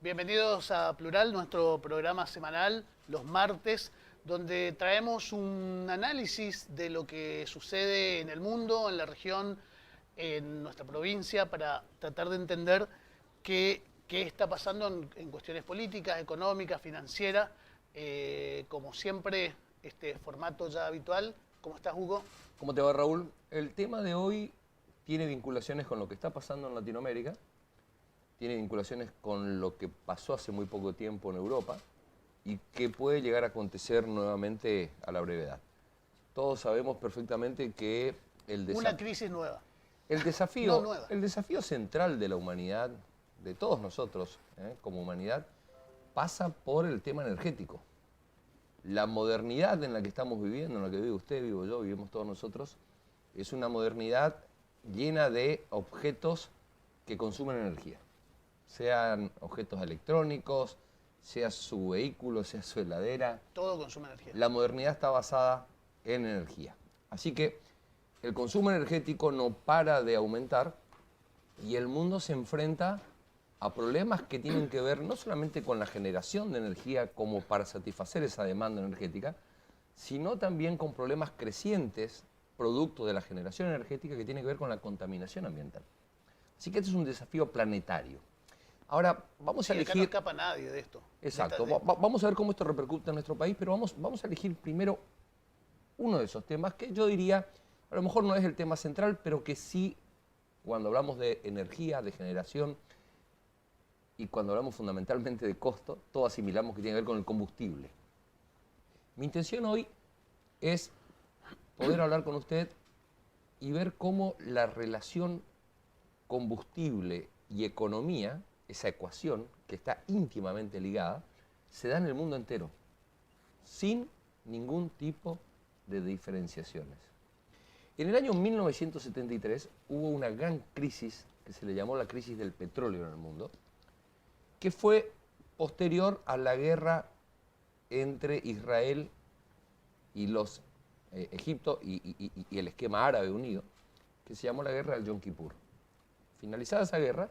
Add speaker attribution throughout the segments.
Speaker 1: Bienvenidos a Plural, nuestro programa semanal, los martes, donde traemos un análisis de lo que sucede en el mundo, en la región, en nuestra provincia, para tratar de entender qué está pasando en cuestiones políticas, económicas, financieras. Como siempre, este formato ya habitual. ¿Cómo estás, Hugo?
Speaker 2: ¿Cómo te va, Raúl? El tema de hoy tiene vinculaciones con lo que está pasando en Latinoamérica, tiene vinculaciones con lo que pasó hace muy poco tiempo en Europa y que puede llegar a acontecer nuevamente a la brevedad. Todos sabemos perfectamente que
Speaker 1: Una crisis nueva.
Speaker 2: el
Speaker 1: No
Speaker 2: desafío,
Speaker 1: nueva.
Speaker 2: el desafío central de la humanidad, de todos nosotros como humanidad, pasa por el tema energético. La modernidad en la que estamos viviendo, en la que vive usted, vivo yo, vivimos todos nosotros, es una modernidad llena de objetos que consumen energía. Sean objetos electrónicos, sea su vehículo, sea su heladera.
Speaker 1: Todo consume energía.
Speaker 2: La modernidad está basada en energía. Así que el consumo energético no para de aumentar y el mundo se enfrenta a problemas que tienen que ver no solamente con la generación de energía como para satisfacer esa demanda energética, sino también con problemas crecientes producto de la generación energética que tiene que ver con la contaminación ambiental. Así que este es un desafío planetario. Ahora, vamos a
Speaker 1: Sí, acá no
Speaker 2: elegir...
Speaker 1: escapa nadie de esto.
Speaker 2: Exacto. Vamos a ver cómo esto repercute en nuestro país, pero vamos a elegir primero uno de esos temas que yo diría, a lo mejor no es el tema central, pero que sí, cuando hablamos de energía, de generación, y cuando hablamos fundamentalmente de costo, todo asimilamos que tiene que ver con el combustible. Mi intención hoy es poder hablar con usted y ver cómo la relación combustible y economía, esa ecuación que está íntimamente ligada, se da en el mundo entero, sin ningún tipo de diferenciaciones. En el año 1973 hubo una gran crisis que se le llamó la crisis del petróleo en el mundo, que fue posterior a la guerra entre Israel y los Egipto y el esquema árabe unido, que se llamó la guerra del Yom Kippur. Finalizada esa guerra,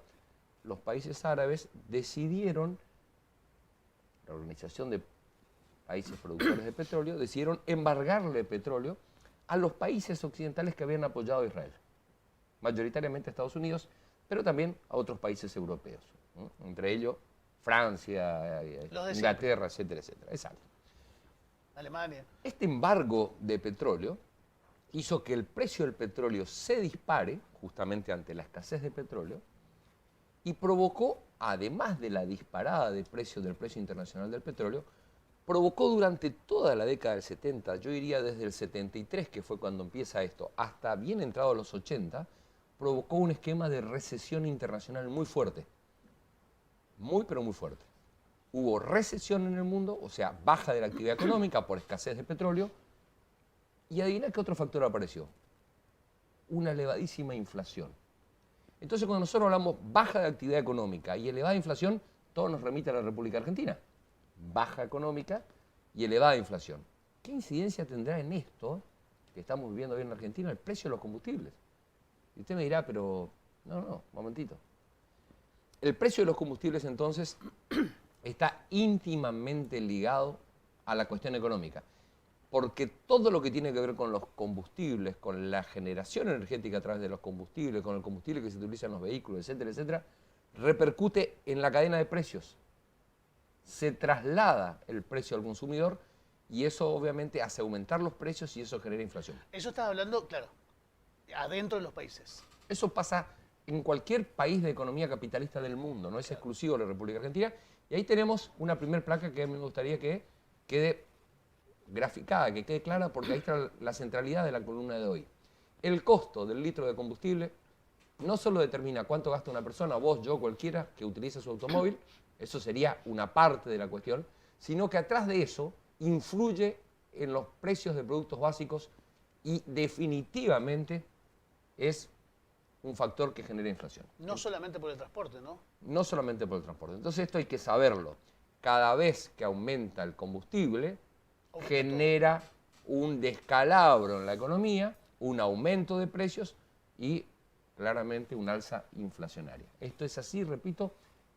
Speaker 2: los países árabes decidieron, la Organización de Países Productores de Petróleo, decidieron embargarle petróleo a los países occidentales que habían apoyado a Israel, mayoritariamente a Estados Unidos, pero también a otros países europeos, ¿no? Entre ellos Francia, Inglaterra, etcétera, etcétera. Exacto.
Speaker 1: Alemania.
Speaker 2: Este embargo de petróleo hizo que el precio del petróleo se dispare, justamente ante la escasez de petróleo, y provocó, además de la disparada del precio internacional del petróleo, provocó durante toda la década del 70, yo diría desde el 73, que fue cuando empieza esto, hasta bien entrado a los 80, provocó un esquema de recesión internacional muy fuerte. Muy, pero muy fuerte. Hubo recesión en el mundo, o sea, baja de la actividad económica por escasez de petróleo, y adivina qué otro factor apareció. Una elevadísima inflación. Entonces, cuando nosotros hablamos baja de actividad económica y elevada inflación, todo nos remite a la República Argentina. Baja económica y elevada inflación. ¿Qué incidencia tendrá en esto que estamos viviendo hoy en Argentina el precio de los combustibles? Y usted me dirá, pero no, momentito. El precio de los combustibles, entonces, está íntimamente ligado a la cuestión económica, porque todo lo que tiene que ver con los combustibles, con la generación energética a través de los combustibles, con el combustible que se utiliza en los vehículos, etcétera, etcétera, repercute en la cadena de precios. Se traslada el precio al consumidor y eso obviamente hace aumentar los precios y eso genera inflación.
Speaker 1: Eso estás hablando, claro, adentro de los países.
Speaker 2: Eso pasa en cualquier país de economía capitalista del mundo, no es exclusivo de la República Argentina. Y ahí tenemos una primera placa que me gustaría que quede graficada, que quede clara, porque ahí está la centralidad de la columna de hoy. El costo del litro de combustible no solo determina cuánto gasta una persona, vos, yo, cualquiera que utilice su automóvil, eso sería una parte de la cuestión, sino que atrás de eso influye en los precios de productos básicos y definitivamente es un factor que genera inflación.
Speaker 1: No solamente por el transporte, ¿no?
Speaker 2: No solamente por el transporte. Entonces esto hay que saberlo. Cada vez que aumenta el combustible, genera un descalabro en la economía, un aumento de precios y claramente un alza inflacionaria. Esto es así, repito,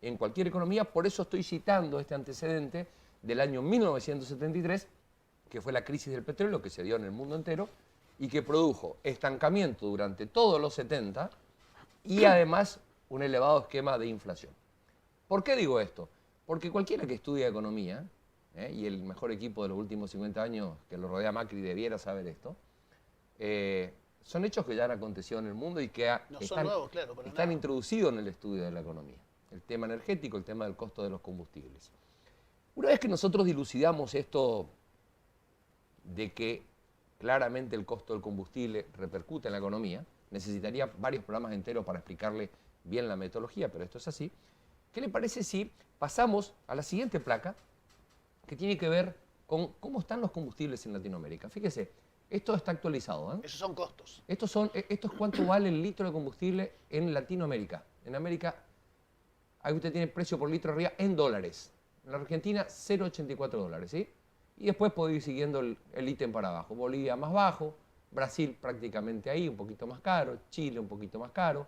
Speaker 2: en cualquier economía. Por eso estoy citando este antecedente del año 1973, que fue la crisis del petróleo que se dio en el mundo entero y que produjo estancamiento durante todos los 70 y además un elevado esquema de inflación. ¿Por qué digo esto? Porque cualquiera que estudia economía, y el mejor equipo de los últimos 50 años que lo rodea Macri debiera saber esto, son hechos que ya han acontecido en el mundo y que están introducidos en el estudio de la economía. El tema energético, el tema del costo de los combustibles. Una vez que nosotros dilucidamos esto de que claramente el costo del combustible repercute en la economía, necesitaría varios programas enteros para explicarle bien la metodología, pero esto es así. ¿Qué le parece si pasamos a la siguiente placa, que tiene que ver con cómo están los combustibles en Latinoamérica? Fíjese, esto está actualizado.
Speaker 1: Esos son costos.
Speaker 2: Esto es cuánto vale el litro de combustible en Latinoamérica. En América, ahí usted tiene precio por litro arriba en dólares. En la Argentina, 0,84 dólares, ¿sí? Y después puede ir siguiendo el ítem para abajo. Bolivia más bajo, Brasil prácticamente ahí, un poquito más caro, Chile un poquito más caro,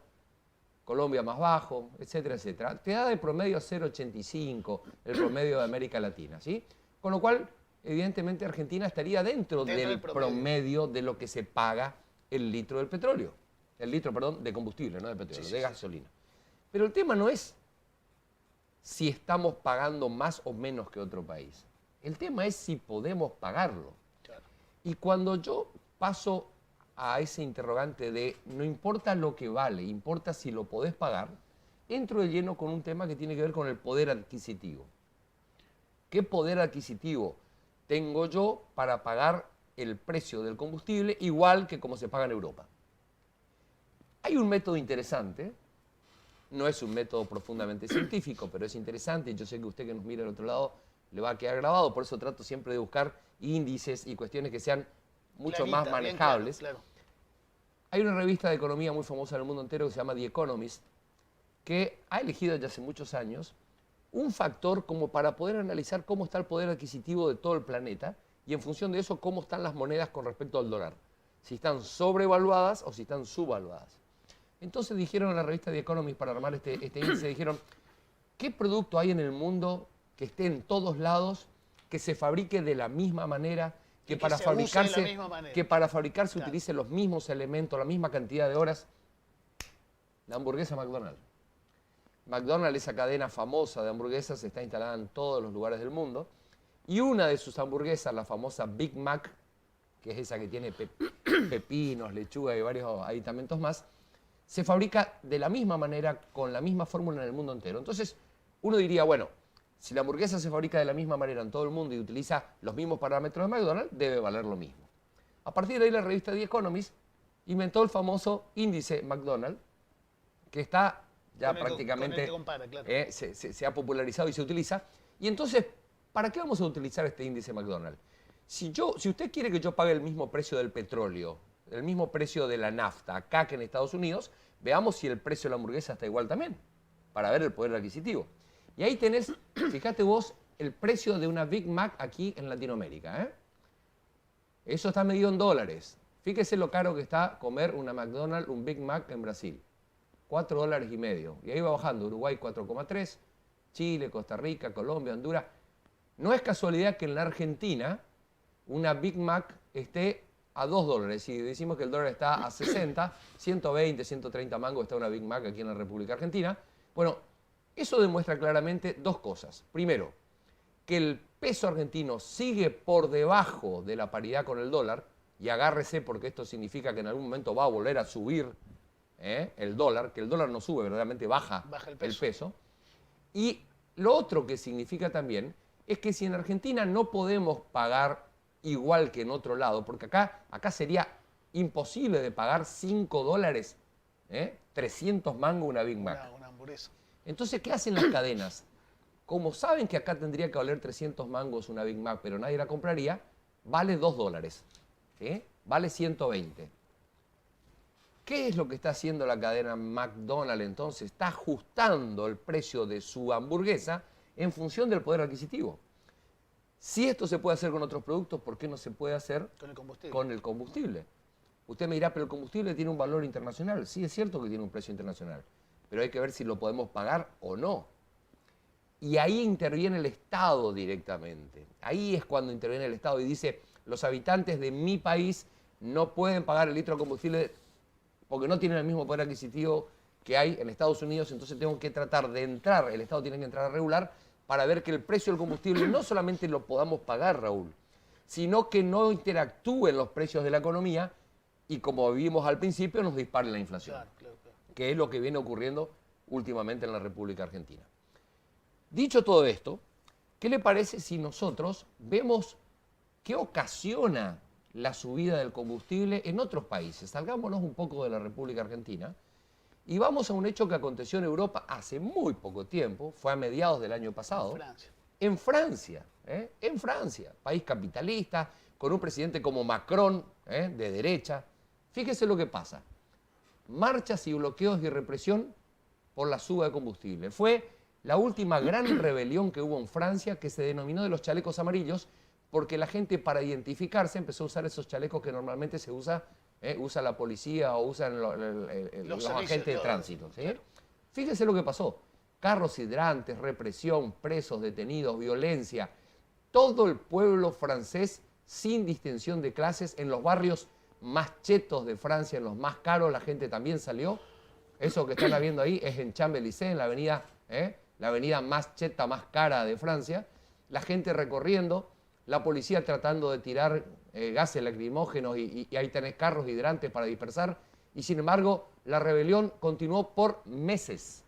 Speaker 2: Colombia más bajo, etcétera, etcétera. Te da de promedio 0,85 el promedio de América Latina, ¿sí? Con lo cual, evidentemente, Argentina estaría dentro del promedio de lo que se paga el litro del petróleo. El litro, perdón, de combustible, no de petróleo, de gasolina. Pero el tema no es si estamos pagando más o menos que otro país. El tema es si podemos pagarlo. Claro. Y cuando yo paso a ese interrogante de no importa lo que vale, importa si lo podés pagar, entro de lleno con un tema que tiene que ver con el poder adquisitivo. ¿Qué poder adquisitivo tengo yo para pagar el precio del combustible igual que como se paga en Europa? Hay un método interesante, no es un método profundamente científico, pero es interesante y yo sé que usted que nos mira al otro lado le va a quedar grabado, por eso trato siempre de buscar índices y cuestiones que sean mucho más manejables. Claro. Hay una revista de economía muy famosa en el mundo entero que se llama The Economist, que ha elegido ya hace muchos años un factor como para poder analizar cómo está el poder adquisitivo de todo el planeta y en función de eso cómo están las monedas con respecto al dólar, si están sobrevaluadas o si están subvaluadas. Entonces dijeron en la revista The Economist, para armar este índice, dijeron, ¿qué producto hay en el mundo que esté en todos lados, que se fabrique de la misma manera, que para fabricarse utilice los mismos elementos, la misma cantidad de horas? La hamburguesa McDonald's. McDonald's, esa cadena famosa de hamburguesas, está instalada en todos los lugares del mundo. Y una de sus hamburguesas, la famosa Big Mac, que es esa que tiene pepinos, lechuga y varios aditamentos más, se fabrica de la misma manera, con la misma fórmula en el mundo entero. Entonces, uno diría, bueno, si la hamburguesa se fabrica de la misma manera en todo el mundo y utiliza los mismos parámetros de McDonald's, debe valer lo mismo. A partir de ahí, la revista The Economist inventó el famoso índice McDonald's, que está ya prácticamente se ha popularizado y se utiliza. Y entonces, ¿para qué vamos a utilizar este índice McDonald's? Si usted quiere que yo pague el mismo precio del petróleo, el mismo precio de la nafta acá que en Estados Unidos, veamos si el precio de la hamburguesa está igual también, para ver el poder adquisitivo. Y ahí tenés, fíjate vos, el precio de una Big Mac aquí en Latinoamérica. Eso está medido en dólares. Fíjese lo caro que está comer una McDonald's, un Big Mac en Brasil. 4 dólares y medio. Y ahí va bajando. Uruguay 4,3, Chile, Costa Rica, Colombia, Honduras. No es casualidad que en la Argentina una Big Mac esté a 2 dólares. Si decimos que el dólar está a 60, 120, 130 mangos está una Big Mac aquí en la República Argentina. Bueno, eso demuestra claramente dos cosas. Primero, que el peso argentino sigue por debajo de la paridad con el dólar, y agárrese porque esto significa que en algún momento va a volver a subir el dólar, que el dólar no sube, verdaderamente baja el peso. Y lo otro que significa también es que si en Argentina no podemos pagar igual que en otro lado, porque acá sería imposible de pagar 5 dólares, 300 mangos una Big Mac.
Speaker 1: Una hamburguesa.
Speaker 2: Entonces, ¿qué hacen las cadenas? Como saben que acá tendría que valer 300 mangos una Big Mac, pero nadie la compraría, vale 2 dólares. Vale 120. ¿Qué es lo que está haciendo la cadena McDonald's entonces? Está ajustando el precio de su hamburguesa en función del poder adquisitivo. Si esto se puede hacer con otros productos, ¿por qué no se puede hacer con el combustible? Usted me dirá, pero el combustible tiene un valor internacional. Sí, es cierto que tiene un precio internacional, pero hay que ver si lo podemos pagar o no. y ahí interviene el Estado directamente. Ahí es cuando interviene el Estado y dice, los habitantes de mi país no pueden pagar el litro de combustible porque no tienen el mismo poder adquisitivo que hay en Estados Unidos, entonces tengo que tratar de entrar, el Estado tiene que entrar a regular para ver que el precio del combustible no solamente lo podamos pagar, Raúl, sino que no interactúen los precios de la economía y, como vimos al principio, nos disparen la inflación,
Speaker 1: Claro.
Speaker 2: que es lo que viene ocurriendo últimamente en la República Argentina. Dicho todo esto, ¿qué le parece si nosotros vemos qué ocasiona la subida del combustible en otros países? Salgámonos un poco de la República Argentina y vamos a un hecho que aconteció en Europa hace muy poco tiempo, fue a mediados del año pasado.
Speaker 1: Francia.
Speaker 2: En Francia, país capitalista, con un presidente como Macron, de derecha. Fíjese lo que pasa. Marchas y bloqueos y represión por la suba de combustible. Fue la última gran rebelión que hubo en Francia, que se denominó de los chalecos amarillos, porque la gente, para identificarse, empezó a usar esos chalecos que normalmente se usa la policía o usan los agentes de tránsito. ¿Sí?
Speaker 1: Claro.
Speaker 2: Fíjese lo que pasó. Carros hidrantes, represión, presos, detenidos, violencia. Todo el pueblo francés, sin distinción de clases, en los barrios más chetos de Francia, en los más caros, la gente también salió. Eso que están viendo ahí es en Champs-Élysées, en la avenida más cheta, más cara de Francia. La gente recorriendo, la policía tratando de tirar gases lacrimógenos y ahí tenés carros hidrantes para dispersar. Y sin embargo, la rebelión continuó por meses.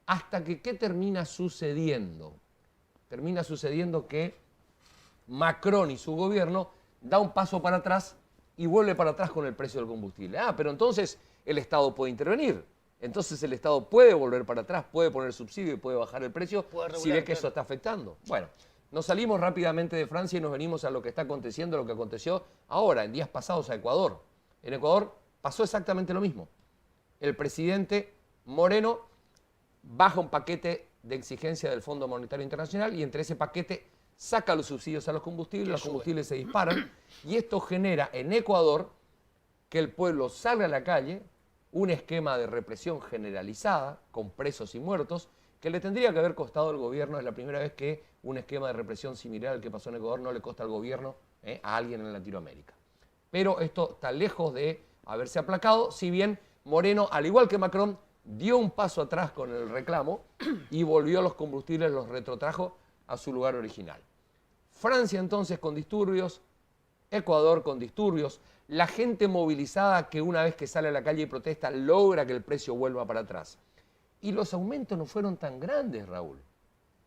Speaker 2: Hasta que, ¿qué termina sucediendo? Termina sucediendo que Macron y su gobierno da un paso para atrás y vuelve para atrás con el precio del combustible. Pero entonces el Estado puede intervenir. Entonces el Estado puede volver para atrás, puede poner subsidio y puede bajar el precio si ve que eso está afectando. Bueno, nos salimos rápidamente de Francia y nos venimos a lo que está aconteciendo, lo que aconteció ahora, en días pasados, a Ecuador. En Ecuador pasó exactamente lo mismo. El presidente Moreno baja un paquete de exigencia del Fondo Monetario Internacional y entre ese paquete saca los subsidios a los combustibles se disparan y esto genera en Ecuador que el pueblo salga a la calle, un esquema de represión generalizada con presos y muertos que le tendría que haber costado al gobierno. Es la primera vez que un esquema de represión similar al que pasó en Ecuador no le costa al gobierno a alguien en Latinoamérica. Pero esto está lejos de haberse aplacado, si bien Moreno, al igual que Macron, dio un paso atrás con el reclamo y volvió a los combustibles, los retrotrajo a su lugar original. Francia entonces con disturbios, Ecuador con disturbios, la gente movilizada que una vez que sale a la calle y protesta logra que el precio vuelva para atrás. Y los aumentos no fueron tan grandes, Raúl.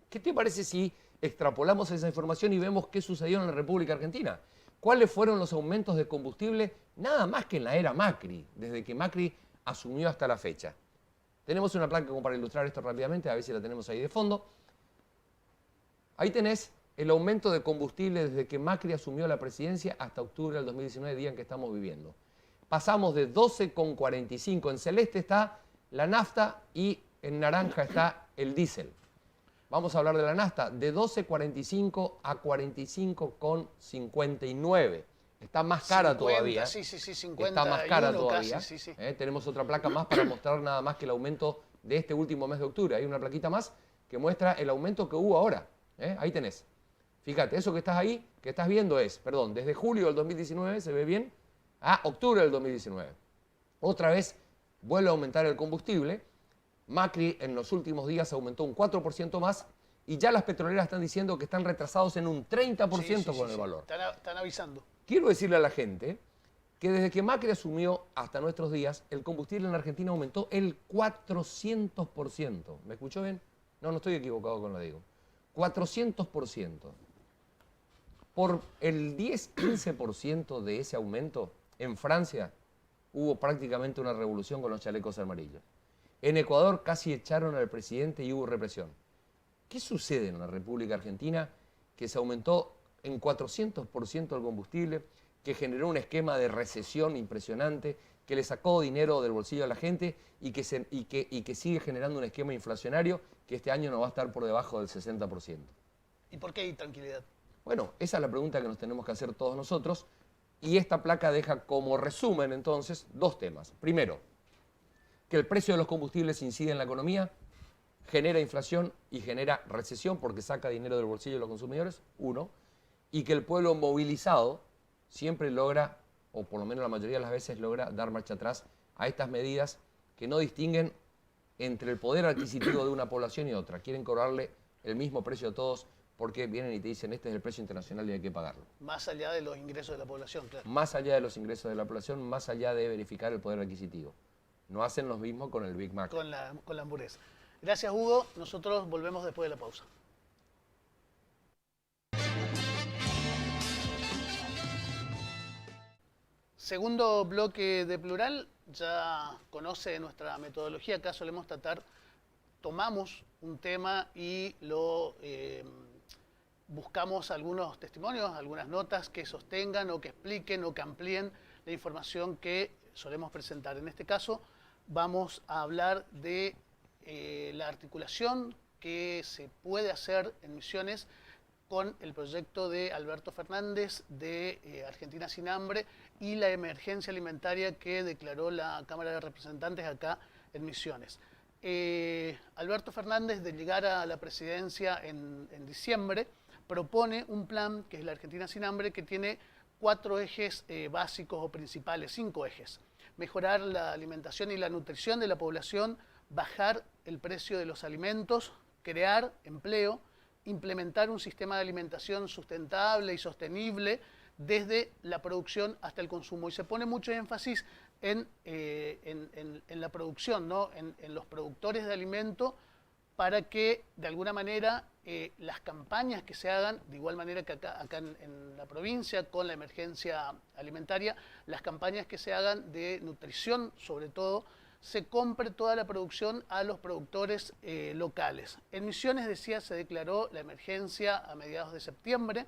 Speaker 2: ¿Qué te parece si extrapolamos esa información y vemos qué sucedió en la República Argentina? ¿Cuáles fueron los aumentos de combustible? Nada más que en la era Macri, desde que Macri asumió hasta la fecha. Tenemos una placa como para ilustrar esto rápidamente, a ver si la tenemos ahí de fondo. Ahí tenés el aumento de combustible desde que Macri asumió la presidencia hasta octubre del 2019, día en que estamos viviendo. Pasamos de 12,45, en celeste está la nafta y en naranja está el diésel. Vamos a hablar de la nafta, de 12,45 a 45,59. Está más cara
Speaker 1: 50,
Speaker 2: todavía.
Speaker 1: Sí, 50.
Speaker 2: Está más cara todavía.
Speaker 1: Casi, sí.
Speaker 2: Tenemos otra placa más para mostrar nada más que el aumento de este último mes de octubre. Hay una plaquita más que muestra el aumento que hubo ahora. Ahí tenés. Fíjate, eso que estás ahí, que estás viendo es, desde julio del 2019, ¿se ve bien? A octubre del 2019. Otra vez vuelve a aumentar el combustible. Macri en los últimos días aumentó un 4% más y ya las petroleras están diciendo que están retrasados en un 30% con el valor.
Speaker 1: Están avisando.
Speaker 2: Quiero decirle a la gente que desde que Macri asumió hasta nuestros días, el combustible en Argentina aumentó el 400%. ¿Me escuchó bien? No estoy equivocado con lo que digo. 400%. Por el 10-15% de ese aumento, en Francia hubo prácticamente una revolución con los chalecos amarillos. En Ecuador casi echaron al presidente y hubo represión. ¿Qué sucede en la República Argentina? Que se aumentó en 400% el combustible, que generó un esquema de recesión impresionante, que le sacó dinero del bolsillo a la gente y que sigue generando un esquema inflacionario que este año no va a estar por debajo del 60%.
Speaker 1: ¿Y por qué hay tranquilidad?
Speaker 2: Bueno, esa es la pregunta que nos tenemos que hacer todos nosotros y esta placa deja como resumen entonces dos temas. Primero, que el precio de los combustibles incide en la economía, genera inflación y genera recesión porque saca dinero del bolsillo de los consumidores, uno, y que el pueblo movilizado siempre logra, o por lo menos la mayoría de las veces logra dar marcha atrás a estas medidas que no distinguen entre el poder adquisitivo de una población y otra. Quieren cobrarle el mismo precio a todos porque vienen y te dicen este es el precio internacional y hay que pagarlo.
Speaker 1: Más allá de los ingresos de la población, claro.
Speaker 2: Más allá de los ingresos de la población, más allá de verificar el poder adquisitivo. No hacen lo mismo con el Big Mac.
Speaker 1: Con la hamburguesa. Gracias, Hugo. Nosotros volvemos después de la pausa. Segundo bloque de Plural. Ya conoce nuestra metodología. Acá solemos tomamos un tema y lo buscamos algunos testimonios, algunas notas que sostengan o que expliquen o que amplíen la información que solemos presentar. En este caso vamos a hablar de la articulación que se puede hacer en Misiones con el proyecto de Alberto Fernández de Argentina Sin Hambre y la emergencia alimentaria que declaró la Cámara de Representantes acá en Misiones. Alberto Fernández, de llegar a la presidencia en diciembre, propone un plan, que es la Argentina Sin Hambre, que tiene 4 ejes básicos o principales, 5 ejes. Mejorar la alimentación y la nutrición de la población, bajar el precio de los alimentos, crear empleo, implementar un sistema de alimentación sustentable y sostenible desde la producción hasta el consumo. Y se pone mucho énfasis en la producción, ¿no? en los productores de alimento, para que de alguna manera las campañas que se hagan, de igual manera que acá en la provincia con la emergencia alimentaria, las campañas que se hagan de nutrición sobre todo, se compre toda la producción a los productores locales. En Misiones, decía, se declaró la emergencia a mediados de septiembre,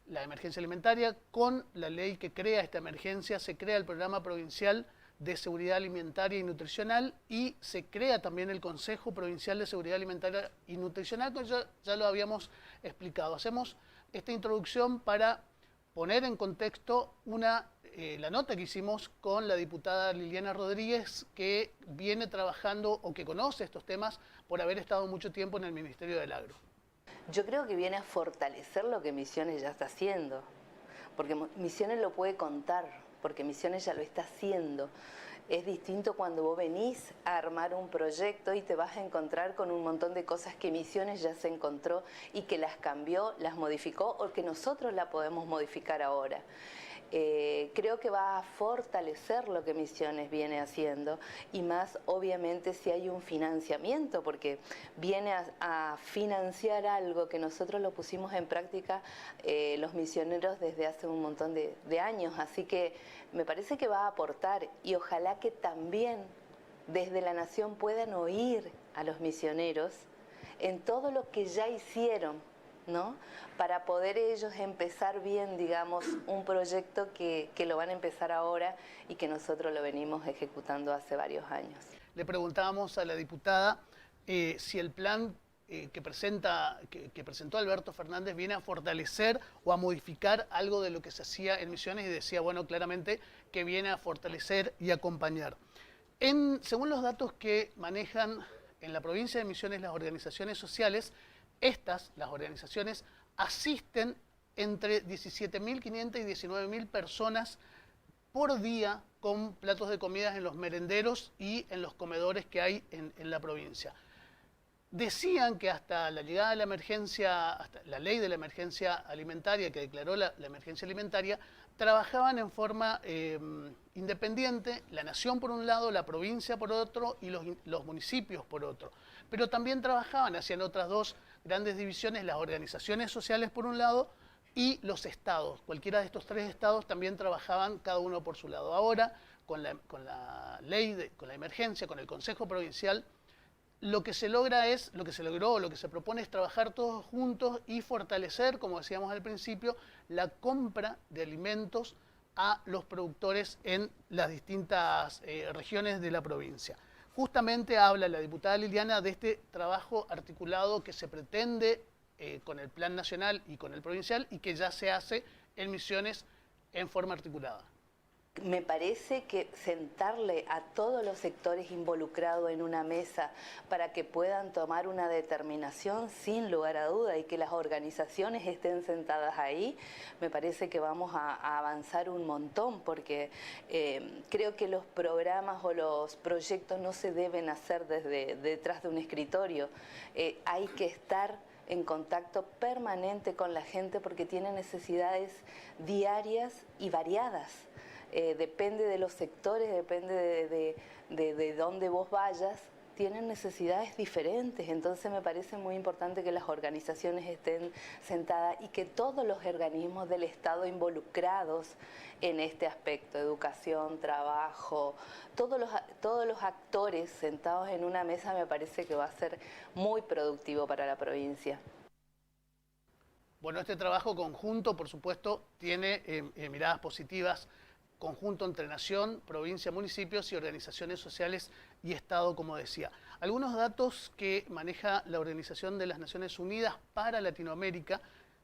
Speaker 1: la emergencia alimentaria. Con la ley que crea esta emergencia se crea el Programa Provincial de Seguridad Alimentaria y Nutricional y se crea también el Consejo Provincial de Seguridad Alimentaria y Nutricional, que ya lo habíamos explicado. Hacemos esta introducción para poner en contexto la nota que hicimos con la diputada Liliana Rodríguez, que viene trabajando o que conoce estos temas por haber estado mucho tiempo en el Ministerio del Agro.
Speaker 3: Yo creo que viene a fortalecer lo que Misiones ya está haciendo, porque Misiones lo puede contar, porque Misiones ya lo está haciendo. Es distinto cuando vos venís a armar un proyecto y te vas a encontrar con un montón de cosas que Misiones ya se encontró y que las cambió, las modificó o que nosotros la podemos modificar ahora. Creo que va a fortalecer lo que Misiones viene haciendo y más obviamente si hay un financiamiento, porque viene a financiar algo que nosotros lo pusimos en práctica los misioneros desde hace un montón de años, así que me parece que va a aportar y ojalá que también desde la Nación puedan oír a los misioneros en todo lo que ya hicieron, ¿no? Para poder ellos empezar bien, digamos, un proyecto que lo van a empezar ahora y que nosotros lo venimos ejecutando hace varios años.
Speaker 1: Le preguntábamos a la diputada si el plan que presentó Alberto Fernández viene a fortalecer o a modificar algo de lo que se hacía en Misiones, y decía, bueno, claramente que viene a fortalecer y acompañar. Según los datos que manejan en la provincia de Misiones las organizaciones sociales, las organizaciones, asisten entre 17.500 y 19.000 personas por día con platos de comidas en los merenderos y en los comedores que hay en la provincia. Decían que hasta la llegada de la emergencia, hasta la ley de la emergencia alimentaria que declaró la emergencia alimentaria, trabajaban en forma independiente, la nación por un lado, la provincia por otro y los municipios por otro. Pero también trabajaban, hacían otras dos grandes divisiones, las organizaciones sociales por un lado y los estados. Cualquiera de estos 3 estados también trabajaban cada uno por su lado. Ahora, con la ley, con la emergencia, con el Consejo Provincial, lo que se propone es trabajar todos juntos y fortalecer, como decíamos al principio, la compra de alimentos a los productores en las distintas regiones de la provincia. Justamente habla la diputada Liliana de este trabajo articulado que se pretende con el Plan Nacional y con el Provincial y que ya se hace en Misiones en forma articulada.
Speaker 3: Me parece que sentarle a todos los sectores involucrados en una mesa para que puedan tomar una determinación sin lugar a duda y que las organizaciones estén sentadas ahí, me parece que vamos a avanzar un montón, porque creo que los programas o los proyectos no se deben hacer desde detrás de un escritorio. Hay que estar en contacto permanente con la gente porque tiene necesidades diarias y variadas. Depende de los sectores, depende de dónde vos vayas, tienen necesidades diferentes. Entonces me parece muy importante que las organizaciones estén sentadas y que todos los organismos del Estado involucrados en este aspecto, educación, trabajo, todos los actores sentados en una mesa, me parece que va a ser muy productivo para la provincia.
Speaker 1: Bueno, este trabajo conjunto, por supuesto, tiene miradas positivas, conjunto entre nación, provincia, municipios y organizaciones sociales y Estado, como decía. Algunos datos que maneja la Organización de las Naciones Unidas para Latinoamérica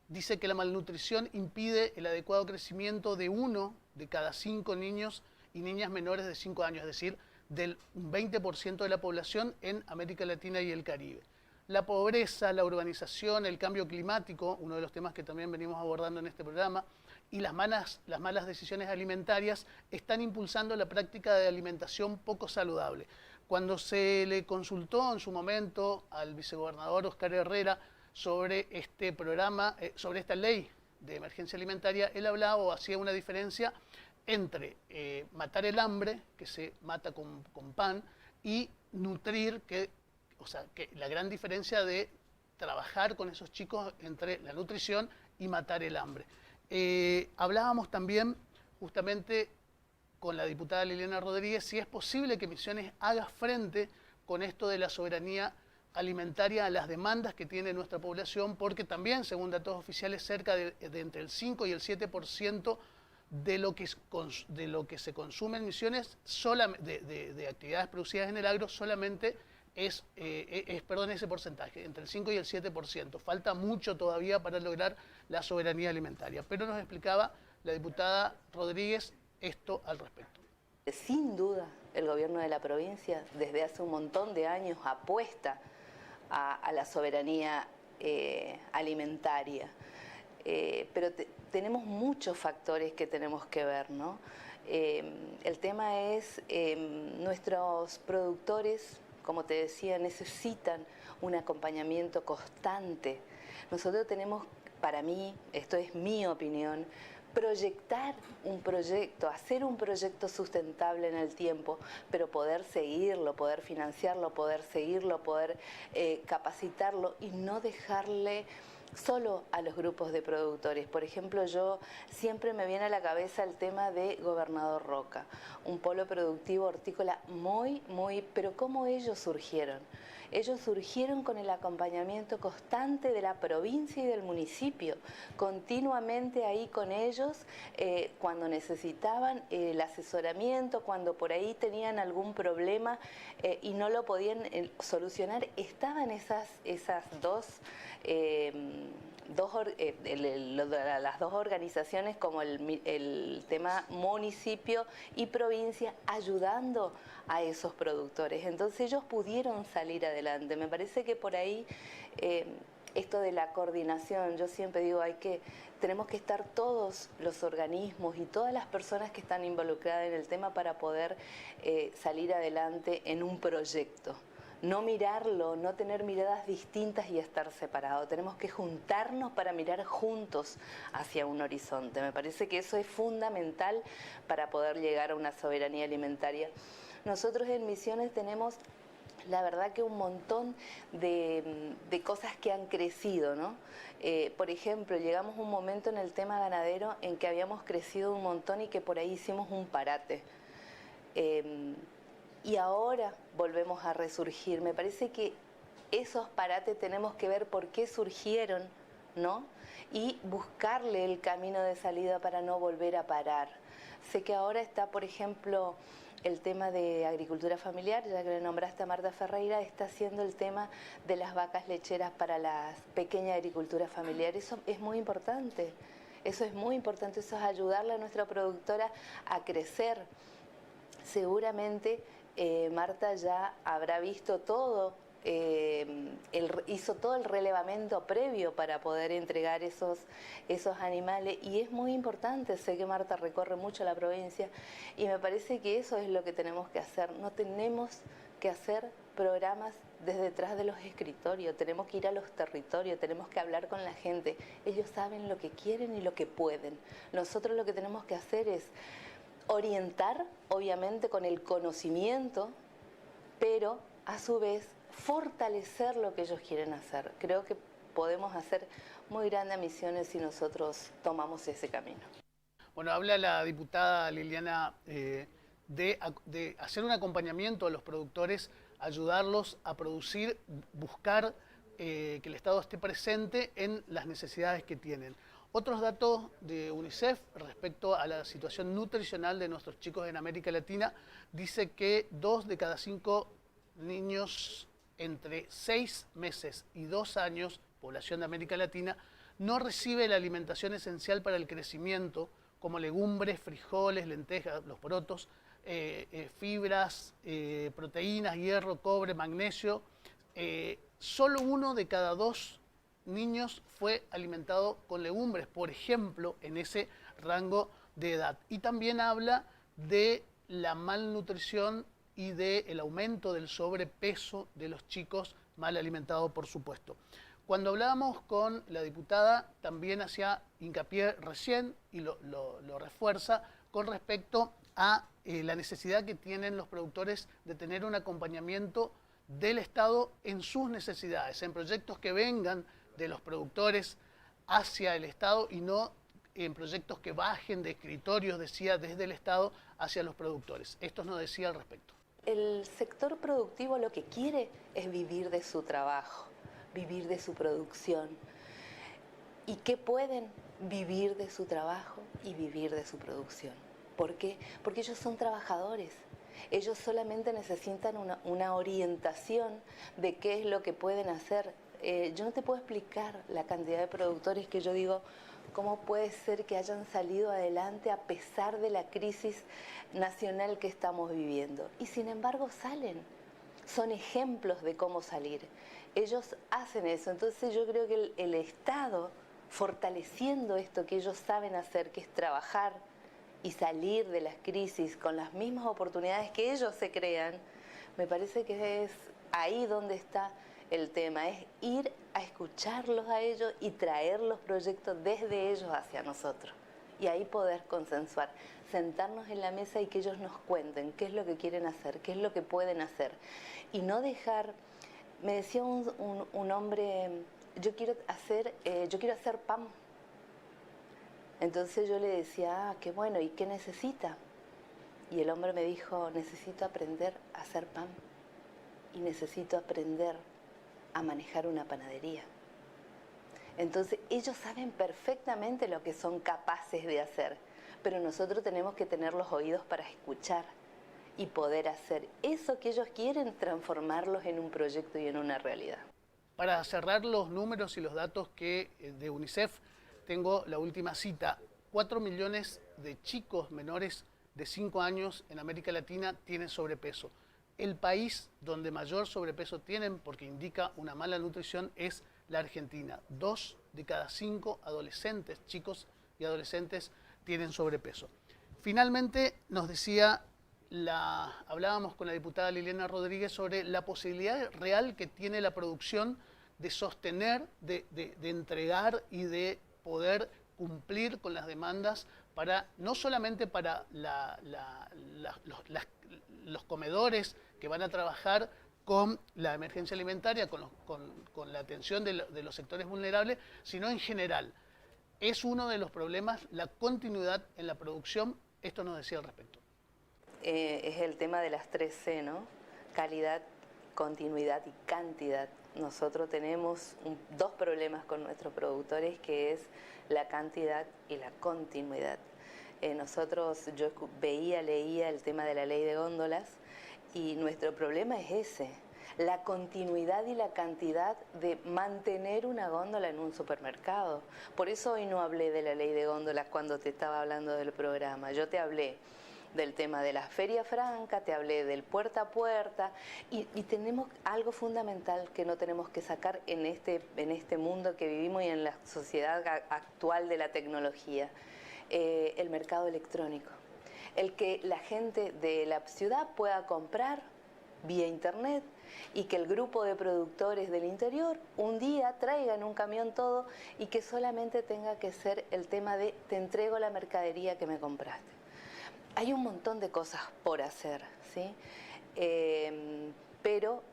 Speaker 1: dice que la malnutrición impide el adecuado crecimiento de 1 de cada 5 niños y niñas menores de 5 años, es decir, del 20% de la población en América Latina y el Caribe. La pobreza, la urbanización, el cambio climático, uno de los temas que también venimos abordando en este programa, y las malas decisiones alimentarias están impulsando la práctica de alimentación poco saludable. Cuando se le consultó en su momento al vicegobernador Oscar Herrera sobre este programa, sobre esta ley de emergencia alimentaria, él hablaba o hacía una diferencia entre matar el hambre, que se mata con pan, y nutrir, o sea, que la gran diferencia de trabajar con esos chicos entre la nutrición y matar el hambre. Hablábamos también justamente con la diputada Liliana Rodríguez si es posible que Misiones haga frente con esto de la soberanía alimentaria a las demandas que tiene nuestra población, porque también, según datos oficiales, cerca de entre el 5 y el 7% de lo que se consume en Misiones, de actividades producidas en el agro, solamente es ese porcentaje, entre el 5 y el 7%. Falta mucho todavía para lograr la soberanía alimentaria. Pero nos explicaba la diputada Rodríguez esto al respecto.
Speaker 3: Sin duda, el gobierno de la provincia desde hace un montón de años apuesta a la soberanía alimentaria. Pero tenemos muchos factores que tenemos que ver, ¿no? El tema es nuestros productores, como te decía, necesitan un acompañamiento constante. Nosotros tenemos, para mí, esto es mi opinión, proyectar un proyecto, hacer un proyecto sustentable en el tiempo, pero poder seguirlo, poder financiarlo, poder seguirlo, poder capacitarlo y no dejarle solo a los grupos de productores. Por ejemplo, yo siempre me viene a la cabeza el tema de Gobernador Roca, un polo productivo hortícola pero ¿cómo ellos surgieron? Ellos surgieron con el acompañamiento constante de la provincia y del municipio, continuamente ahí con ellos cuando necesitaban el asesoramiento, cuando por ahí tenían algún problema y no lo podían solucionar, estaban esas las dos organizaciones como el tema municipio y provincia ayudando a esos productores. Entonces ellos pudieron salir adelante. Me parece que por ahí esto de la coordinación, yo siempre digo, tenemos que estar todos los organismos y todas las personas que están involucradas en el tema para poder salir adelante en un proyecto. No mirarlo, no tener miradas distintas y estar separados. Tenemos que juntarnos para mirar juntos hacia un horizonte. Me parece que eso es fundamental para poder llegar a una soberanía alimentaria. Nosotros en Misiones tenemos, la verdad, que un montón de cosas que han crecido, ¿no? Por ejemplo, llegamos a un momento en el tema ganadero en que habíamos crecido un montón y que por ahí hicimos un parate. Y ahora volvemos a resurgir. Me parece que esos parates tenemos que ver por qué surgieron, ¿no? Y buscarle el camino de salida para no volver a parar. Sé que ahora está, por ejemplo, el tema de agricultura familiar, ya que le nombraste a Marta Ferreira, está haciendo el tema de las vacas lecheras para la pequeña agricultura familiar. Eso es muy importante. Eso es muy importante, eso es ayudarle a nuestra productora a crecer. Seguramente Marta ya habrá visto todo, hizo todo el relevamiento previo para poder entregar esos animales, y es muy importante. Sé que Marta recorre mucho la provincia y me parece que eso es lo que tenemos que hacer. No tenemos que hacer programas desde detrás de los escritorios, tenemos que ir a los territorios, tenemos que hablar con la gente. Ellos saben lo que quieren y lo que pueden. Nosotros lo que tenemos que hacer es orientar, obviamente con el conocimiento, pero a su vez fortalecer lo que ellos quieren hacer. Creo que podemos hacer muy grandes misiones si nosotros tomamos ese camino.
Speaker 1: Bueno, habla la diputada Liliana de hacer un acompañamiento a los productores, ayudarlos a producir, buscar que el Estado esté presente en las necesidades que tienen. Otros datos de UNICEF respecto a la situación nutricional de nuestros chicos en América Latina, dice que 2 de cada 5 niños entre 6 meses y 2 años, población de América Latina, no recibe la alimentación esencial para el crecimiento, como legumbres, frijoles, lentejas, los porotos, fibras, proteínas, hierro, cobre, magnesio. Solo 1 de cada 2 niños fue alimentado con legumbres, por ejemplo, en ese rango de edad. Y también habla de la malnutrición y del aumento del sobrepeso de los chicos mal alimentados, por supuesto. Cuando hablábamos con la diputada, también hacía hincapié recién, y lo refuerza, con respecto a la necesidad que tienen los productores de tener un acompañamiento del Estado en sus necesidades, en proyectos que vengan de los productores hacia el Estado y no en proyectos que bajen de escritorios, decía, desde el Estado hacia los productores. Esto nos decía al respecto.
Speaker 3: El sector productivo lo que quiere es vivir de su trabajo, vivir de su producción. ¿Y qué pueden? Vivir de su trabajo y vivir de su producción. ¿Por qué? Porque ellos son trabajadores. Ellos solamente necesitan una orientación de qué es lo que pueden hacer. Yo no te puedo explicar la cantidad de productores que yo digo, ¿cómo puede ser que hayan salido adelante a pesar de la crisis nacional que estamos viviendo? Y sin embargo salen. Son ejemplos de cómo salir. Ellos hacen eso. Entonces yo creo que el Estado, fortaleciendo esto que ellos saben hacer, que es trabajar y salir de las crisis con las mismas oportunidades que ellos se crean, me parece que es ahí donde está el tema, es ir a escucharlos a ellos y traer los proyectos desde ellos hacia nosotros. Y ahí poder consensuar, sentarnos en la mesa y que ellos nos cuenten qué es lo que quieren hacer, qué es lo que pueden hacer. Y no dejar, me decía un hombre, yo quiero hacer pan. Entonces yo le decía, qué bueno, ¿y qué necesita? Y el hombre me dijo, necesito aprender a hacer pan y necesito aprender a manejar una panadería. Entonces ellos saben perfectamente lo que son capaces de hacer, pero nosotros tenemos que tener los oídos para escuchar y poder hacer eso que ellos quieren, transformarlos en un proyecto y en una realidad.
Speaker 1: Para cerrar los números y los datos que de UNICEF, tengo la última cita. 4 millones de chicos menores de 5 años en América Latina tienen sobrepeso. El país donde mayor sobrepeso tienen, porque indica una mala nutrición, es la Argentina. 2 de cada 5 adolescentes, chicos y adolescentes, tienen sobrepeso. Finalmente, nos decía, hablábamos con la diputada Liliana Rodríguez sobre la posibilidad real que tiene la producción de sostener, de entregar y de poder cumplir con las demandas para no solamente para los comedores que van a trabajar con la emergencia alimentaria, con la atención de los sectores vulnerables, sino en general. Es uno de los problemas la continuidad en la producción. Esto nos decía al respecto.
Speaker 3: Es el tema de las 3C, ¿no? Calidad, continuidad y cantidad. Nosotros tenemos 2 problemas con nuestros productores, que es la cantidad y la continuidad. Yo leía el tema de la ley de góndolas y nuestro problema es ese. la continuidad y la cantidad de mantener una góndola en un supermercado. Por eso hoy no hablé de la ley de góndolas cuando te estaba hablando del programa. Yo te hablé del tema de la feria franca, te hablé del puerta a puerta y tenemos algo fundamental que no tenemos que sacar en este mundo que vivimos y en la sociedad actual de la tecnología, el mercado electrónico. El que la gente de la ciudad pueda comprar vía internet y que el grupo de productores del interior un día traiga en un camión todo y que solamente tenga que ser el tema de te entrego la mercadería que me compraste. Hay un montón de cosas por hacer, ¿sí? Pero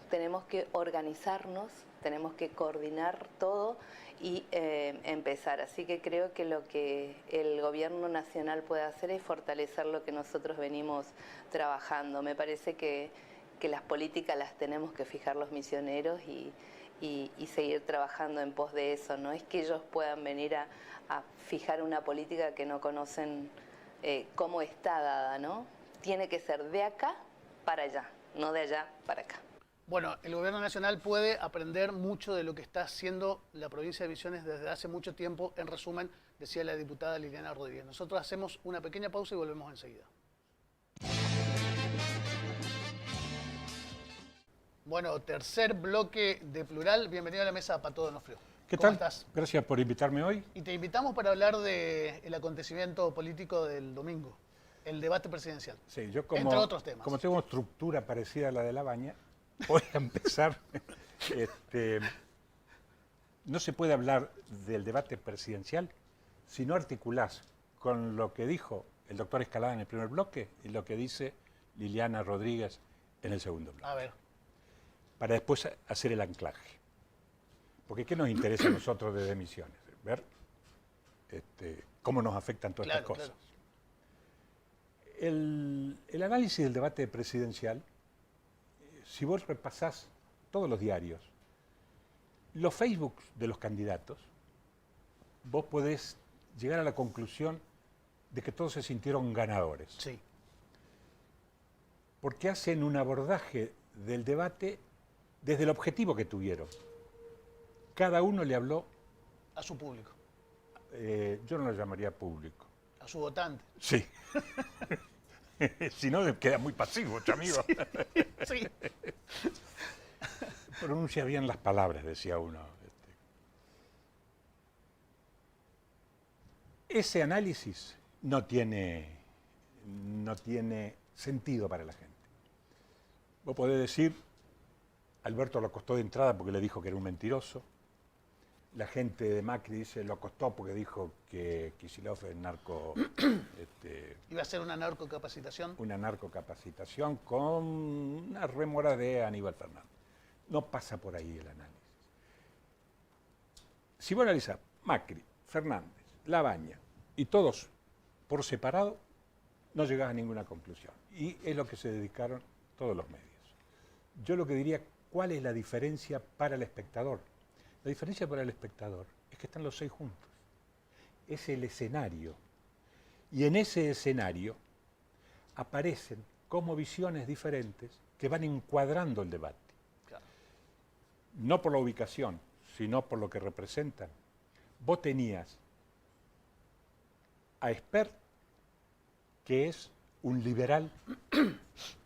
Speaker 3: tenemos que organizarnos, tenemos que coordinar todo y empezar. Así que creo que lo que el gobierno nacional puede hacer es fortalecer lo que nosotros venimos trabajando. Me parece que las políticas las tenemos que fijar los misioneros y seguir trabajando en pos de eso. No es que ellos puedan venir a fijar una política que no conocen cómo está dada, ¿no? Tiene que ser de acá para allá, no de allá para acá.
Speaker 1: Bueno, el gobierno nacional puede aprender mucho de lo que está haciendo la provincia de Misiones desde hace mucho tiempo. En resumen, decía la diputada Liliana Rodríguez. Nosotros hacemos una pequeña pausa y volvemos enseguida. Bueno, tercer bloque de Plural. Bienvenido a la mesa, Pato Donofrio.
Speaker 4: ¿Qué
Speaker 1: ¿Cómo
Speaker 4: tal?
Speaker 1: estás?
Speaker 4: Gracias por invitarme hoy.
Speaker 1: Y te invitamos para hablar del acontecimiento político del domingo, el debate presidencial.
Speaker 4: Sí, yo
Speaker 1: entre otros temas.
Speaker 4: Como tengo estructura parecida a la de La Baña, voy a empezar. No se puede hablar del debate presidencial si no articulás con lo que dijo el doctor Escalada en el primer bloque y lo que dice Liliana Rodríguez en el segundo bloque.
Speaker 1: A ver.
Speaker 4: Para después hacer el anclaje. Porque ¿qué nos interesa a nosotros desde Misiones? Ver cómo nos afectan todas estas cosas.
Speaker 1: Claro.
Speaker 4: El análisis del debate presidencial, si vos repasás todos los diarios, los Facebooks de los candidatos, vos podés llegar a la conclusión de que todos se sintieron ganadores.
Speaker 1: Sí.
Speaker 4: Porque hacen un abordaje del debate desde el objetivo que tuvieron. Cada uno le habló...
Speaker 1: A su público.
Speaker 4: Yo no lo llamaría público.
Speaker 1: A su votante.
Speaker 4: Sí. Si no, queda muy pasivo, amigo.
Speaker 1: Sí.
Speaker 4: Pronuncia bien las palabras, decía uno. Ese análisis no tiene sentido para la gente. Vos podés decir, Alberto lo acostó de entrada porque le dijo que era un mentiroso. La gente de Macri dice, lo acostó porque dijo que Kicillof es narco...
Speaker 1: Iba a ser una narcocapacitación.
Speaker 4: Una narcocapacitación con una rémora de Aníbal Fernández. No pasa por ahí el análisis. Si vos analizás Macri, Fernández, Labaña y todos por separado, no llegás a ninguna conclusión. Y es lo que se dedicaron todos los medios. Yo lo que diría, ¿cuál es la diferencia para el espectador? La diferencia para el espectador es que están los 6 juntos. Es el escenario. Y en ese escenario aparecen como visiones diferentes que van encuadrando el debate.
Speaker 1: Claro.
Speaker 4: No por la ubicación, sino por lo que representan. Vos tenías a Esper, que es un liberal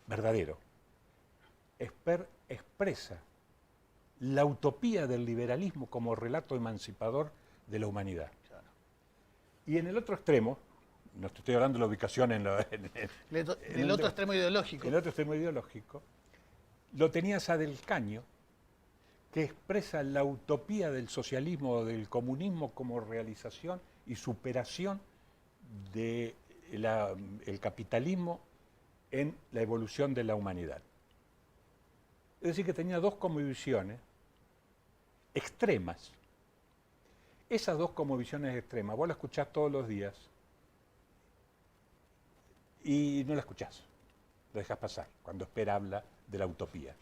Speaker 4: verdadero. Esper expresa la utopía del liberalismo como relato emancipador de la humanidad.
Speaker 1: Claro.
Speaker 4: Y en el otro extremo, no te estoy hablando de la ubicación en
Speaker 1: el otro extremo ideológico.
Speaker 4: El otro extremo ideológico, lo tenías a Del Caño, que expresa la utopía del socialismo o del comunismo como realización y superación del capitalismo en la evolución de la humanidad. Es decir, que tenía dos cosmovisiones extremas. Esas dos cosmovisiones extremas, vos la escuchás todos los días y no la escuchás, la dejás pasar, cuando Esper habla de la utopía.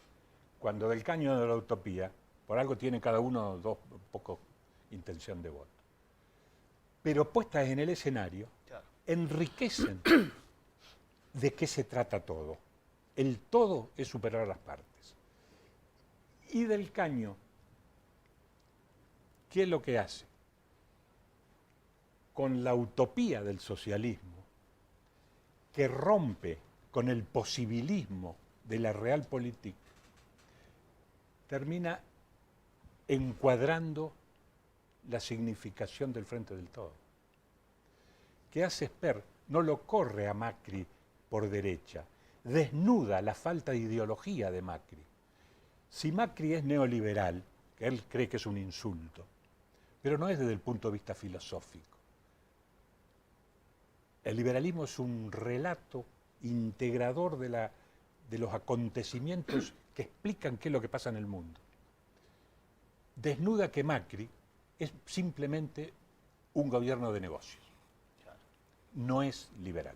Speaker 4: Cuando Del Caño de la utopía, por algo tiene cada uno poco intención de voto. Pero puestas en el escenario,
Speaker 1: Claro.
Speaker 4: enriquecen de qué se trata todo. El todo es superar a las partes. Y Del Caño, ¿qué es lo que hace? Con la utopía del socialismo, que rompe con el posibilismo de la realpolitik, termina encuadrando la significación del Frente del Todo. ¿Qué hace Sper? No lo corre a Macri por derecha, desnuda la falta de ideología de Macri. Si Macri es neoliberal, que él cree que es un insulto, pero no es desde el punto de vista filosófico. El liberalismo es un relato integrador de los acontecimientos que explican qué es lo que pasa en el mundo. Desnuda que Macri es simplemente un gobierno de negocios. No es liberal.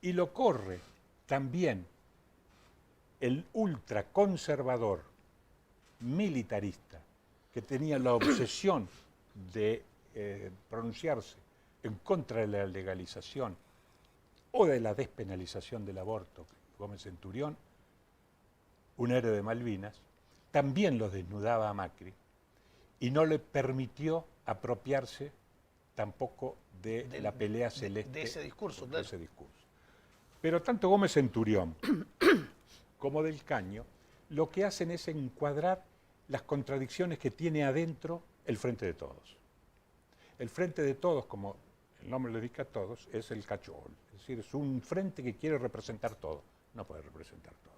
Speaker 4: Y lo corre también el ultraconservador militarista que tenía la obsesión de pronunciarse en contra de la legalización o de la despenalización del aborto, Gómez Centurión, un héroe de Malvinas, también los desnudaba a Macri y no le permitió apropiarse tampoco de la pelea celeste.
Speaker 1: De ese discurso, claro.
Speaker 4: Ese discurso. Pero tanto Gómez Centurión como Del Caño lo que hacen es encuadrar las contradicciones que tiene adentro el Frente de Todos. El Frente de Todos, como el nombre lo indica a todos, es el cachol. Es decir, es un frente que quiere representar todo. No puede representar todo.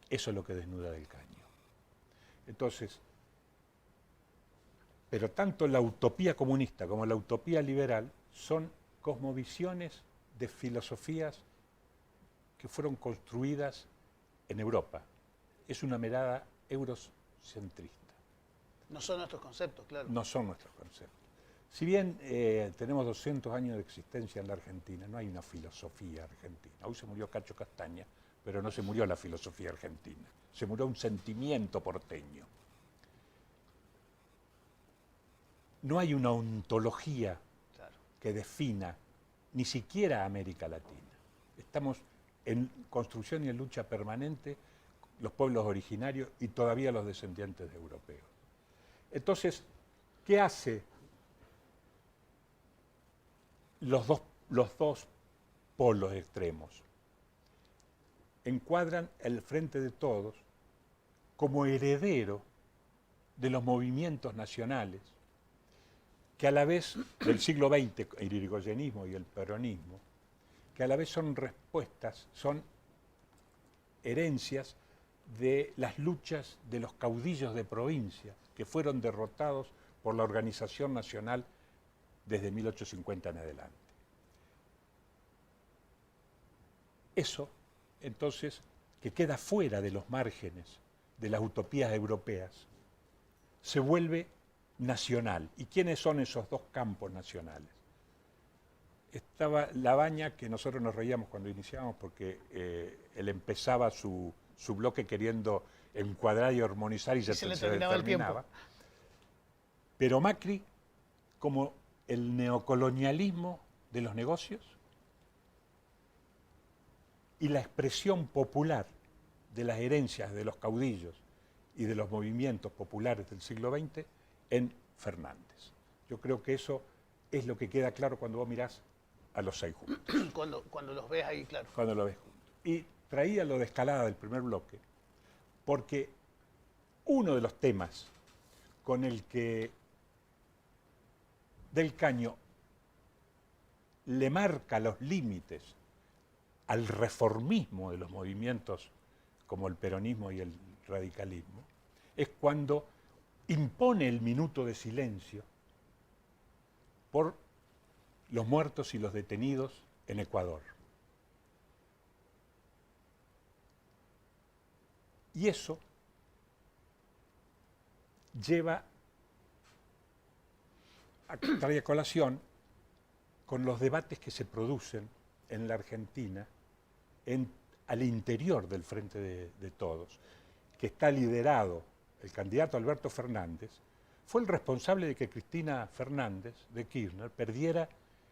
Speaker 4: Eso es lo que desnuda Del Caño. Entonces, pero tanto la utopía comunista como la utopía liberal son cosmovisiones de filosofías que fueron construidas en Europa. Es una mirada eurocentrista.
Speaker 1: No son nuestros conceptos, claro.
Speaker 4: No son nuestros conceptos. Si bien tenemos 200 años de existencia en la Argentina, no hay una filosofía argentina. Hoy se murió Cacho Castaña, pero no se murió la filosofía argentina. Se murió un sentimiento porteño. No hay una ontología que defina ni siquiera América Latina. Estamos en construcción y en lucha permanente los pueblos originarios y todavía los descendientes de europeos. Entonces, ¿qué hace los dos polos extremos? Encuadran el Frente de Todos como heredero de los movimientos nacionales que a la vez del siglo XX, el irigoyenismo y el peronismo, que a la vez son respuestas, son herencias de las luchas de los caudillos de provincia que fueron derrotados por la Organización Nacional desde 1850 en adelante. Eso, entonces, que queda fuera de los márgenes de las utopías europeas, se vuelve nacional. ¿Y quiénes son esos dos campos nacionales? Estaba Labaña, que nosotros nos reíamos cuando iniciábamos porque él empezaba su bloque queriendo encuadrar y armonizar y ya se le terminaba el tiempo. Pero Macri, como el neocolonialismo de los negocios y la expresión popular de las herencias de los caudillos y de los movimientos populares del siglo XX en Fernández. Yo creo que eso es lo que queda claro cuando vos mirás a los seis juntos.
Speaker 1: Cuando los ves ahí, claro.
Speaker 4: Cuando los ves juntos. Y traía lo de escalada del primer bloque, porque uno de los temas con el que Del Caño le marca los límites al reformismo de los movimientos como el peronismo y el radicalismo, es cuando impone el minuto de silencio por los muertos y los detenidos en Ecuador. Y eso trae a colación con los debates que se producen en la Argentina al interior del Frente de Todos, que está liderado, el candidato Alberto Fernández, fue el responsable de que Cristina Fernández de Kirchner perdiera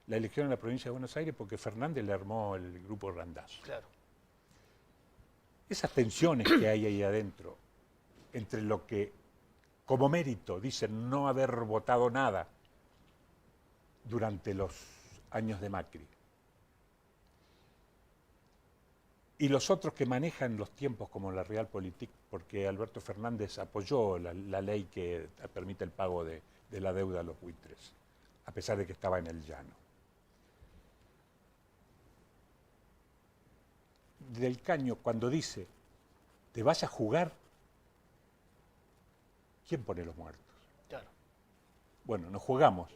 Speaker 4: la elección en la provincia de Buenos Aires porque Fernández le armó el grupo Randazzo.
Speaker 1: Claro.
Speaker 4: esas tensiones que hay ahí adentro, entre lo que como mérito dicen no haber votado nada durante los años de Macri, y los otros que manejan los tiempos como la Realpolitik, porque Alberto Fernández apoyó la ley que permite el pago de la deuda a los buitres, a pesar de que estaba en el llano. Del Caño, cuando dice, ¿te vas a jugar? ¿Quién pone los muertos?
Speaker 1: Claro.
Speaker 4: Bueno, nos jugamos,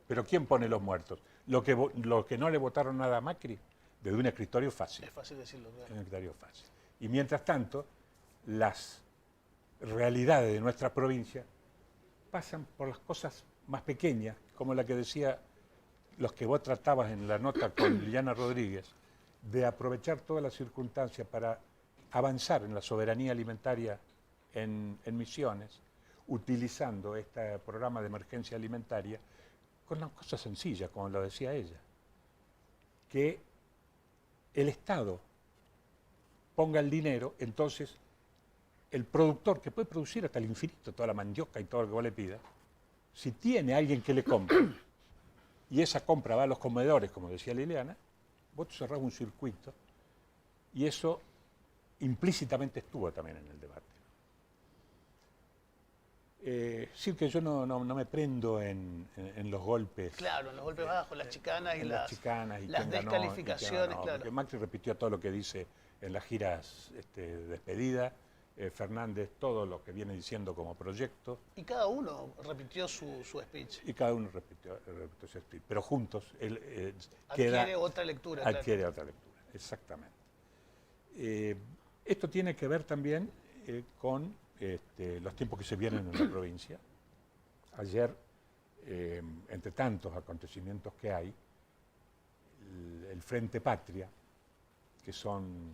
Speaker 4: pero ¿quién pone los muertos? Lo que no le votaron nada a Macri, desde un escritorio fácil.
Speaker 1: Es fácil decirlo, claro.
Speaker 4: Un escritorio fácil. Y mientras tanto, las realidades de nuestra provincia pasan por las cosas más pequeñas, como la que decía los que vos tratabas en la nota con Liliana Rodríguez, de aprovechar todas las circunstancias para avanzar en la soberanía alimentaria en Misiones, utilizando este programa de emergencia alimentaria con una cosa sencilla, como lo decía ella, que el Estado ponga el dinero, entonces el productor, que puede producir hasta el infinito, toda la mandioca y todo lo que vos le pidas, si tiene alguien que le compre, y esa compra va a los comedores, como decía Liliana, vos cerrás un circuito, y eso implícitamente estuvo también en el debate. Sí, que yo no me prendo en los golpes.
Speaker 1: Claro, en los golpes bajos, las chicanas y las
Speaker 4: chicanas y
Speaker 1: las
Speaker 4: quién ganó,
Speaker 1: descalificaciones,
Speaker 4: y quién ganó,
Speaker 1: claro.
Speaker 4: porque Macri repitió todo lo que dice en las giras de despedida, Fernández todo lo que viene diciendo como proyecto.
Speaker 1: Y cada uno repitió su speech.
Speaker 4: Y cada uno repitió ese speech, pero juntos
Speaker 1: Adquiere otra lectura.
Speaker 4: Adquiere otra lectura, exactamente. Esto tiene que ver también con los tiempos que se vienen en la provincia. Ayer, entre tantos acontecimientos que hay, el Frente Patria, que son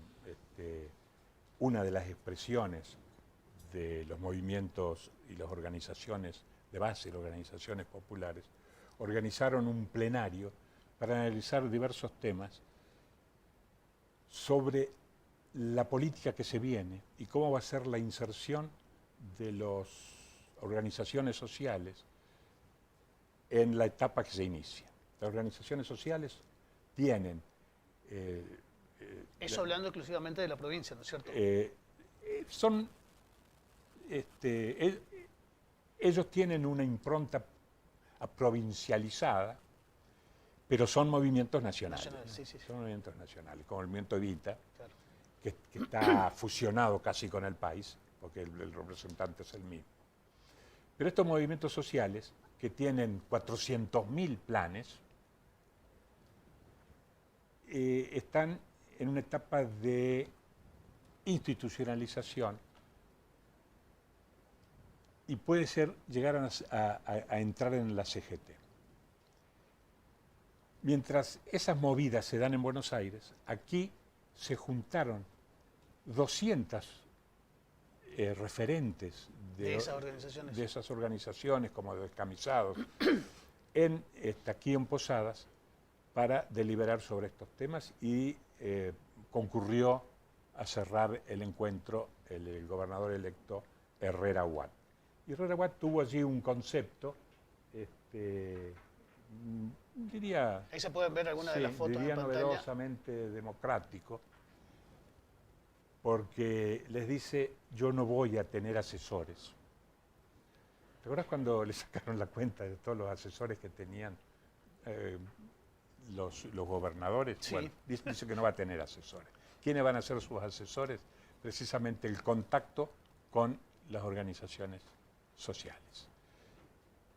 Speaker 4: una de las expresiones de los movimientos y las organizaciones de base, las organizaciones populares, organizaron un plenario para analizar diversos temas sobre la política que se viene y cómo va a ser la inserción de las organizaciones sociales en la etapa que se inicia. Las organizaciones sociales tienen...
Speaker 1: Eso hablando exclusivamente de la provincia, ¿no es cierto?
Speaker 4: Ellos tienen una impronta provincializada, pero son movimientos nacionales.
Speaker 1: Sí, sí, sí.
Speaker 4: Son movimientos nacionales, como el movimiento Evita,
Speaker 1: Claro.
Speaker 4: que está fusionado casi con el país, porque el representante es el mismo. Pero estos movimientos sociales, que tienen 400.000 planes, están en una etapa de institucionalización y puede ser llegar a entrar en la CGT. Mientras esas movidas se dan en Buenos Aires, aquí se juntaron 200 referentes
Speaker 1: De esas organizaciones.
Speaker 4: como descamisados, aquí en Posadas, para deliberar sobre estos temas, y concurrió a cerrar el encuentro el gobernador electo Herrera Watt. Y Herrera Watt tuvo allí un concepto, diría...
Speaker 1: Ahí se pueden ver algunas de las fotos
Speaker 4: diría
Speaker 1: en pantalla.
Speaker 4: novedosamente democrático, porque les dice, yo no voy a tener asesores. ¿Te acuerdas cuando le sacaron la cuenta de todos los asesores que tenían los gobernadores?
Speaker 1: Sí.
Speaker 4: Bueno, dice que no va a tener asesores. ¿Quiénes van a ser sus asesores? Precisamente el contacto con las organizaciones sociales.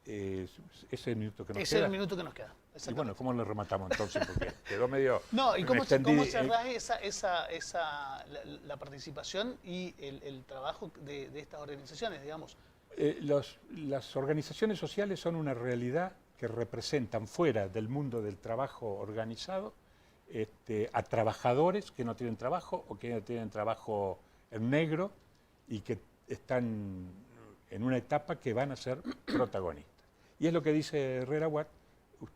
Speaker 4: Ese es el minuto que nos
Speaker 1: Ese
Speaker 4: queda.
Speaker 1: es el minuto que nos queda.
Speaker 4: Y bueno, ¿cómo le rematamos entonces? Porque quedó medio...
Speaker 1: No, ¿y cómo
Speaker 4: extendí,
Speaker 1: cerrás la participación y el trabajo de estas organizaciones, digamos?
Speaker 4: Las organizaciones sociales son una realidad que representan fuera del mundo del trabajo organizado a trabajadores que no tienen trabajo o que no tienen trabajo en negro y que están en una etapa que van a ser protagonistas. Y es lo que dice Herrera Watt: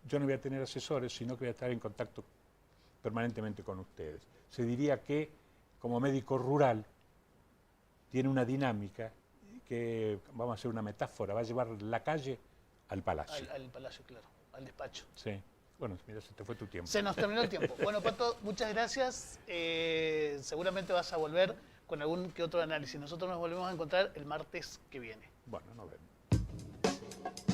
Speaker 4: yo no voy a tener asesores, sino que voy a estar en contacto permanentemente con ustedes. Se diría que como médico rural tiene una dinámica que, vamos a hacer una metáfora, va a llevar la calle al palacio.
Speaker 1: Al palacio, claro, al despacho.
Speaker 4: Sí. Bueno, mira, se te fue tu tiempo.
Speaker 1: Se nos terminó el tiempo. Bueno, Pato, muchas gracias. Seguramente vas a volver con algún que otro análisis. Nosotros nos volvemos a encontrar el martes que viene.
Speaker 4: Bueno, nos vemos.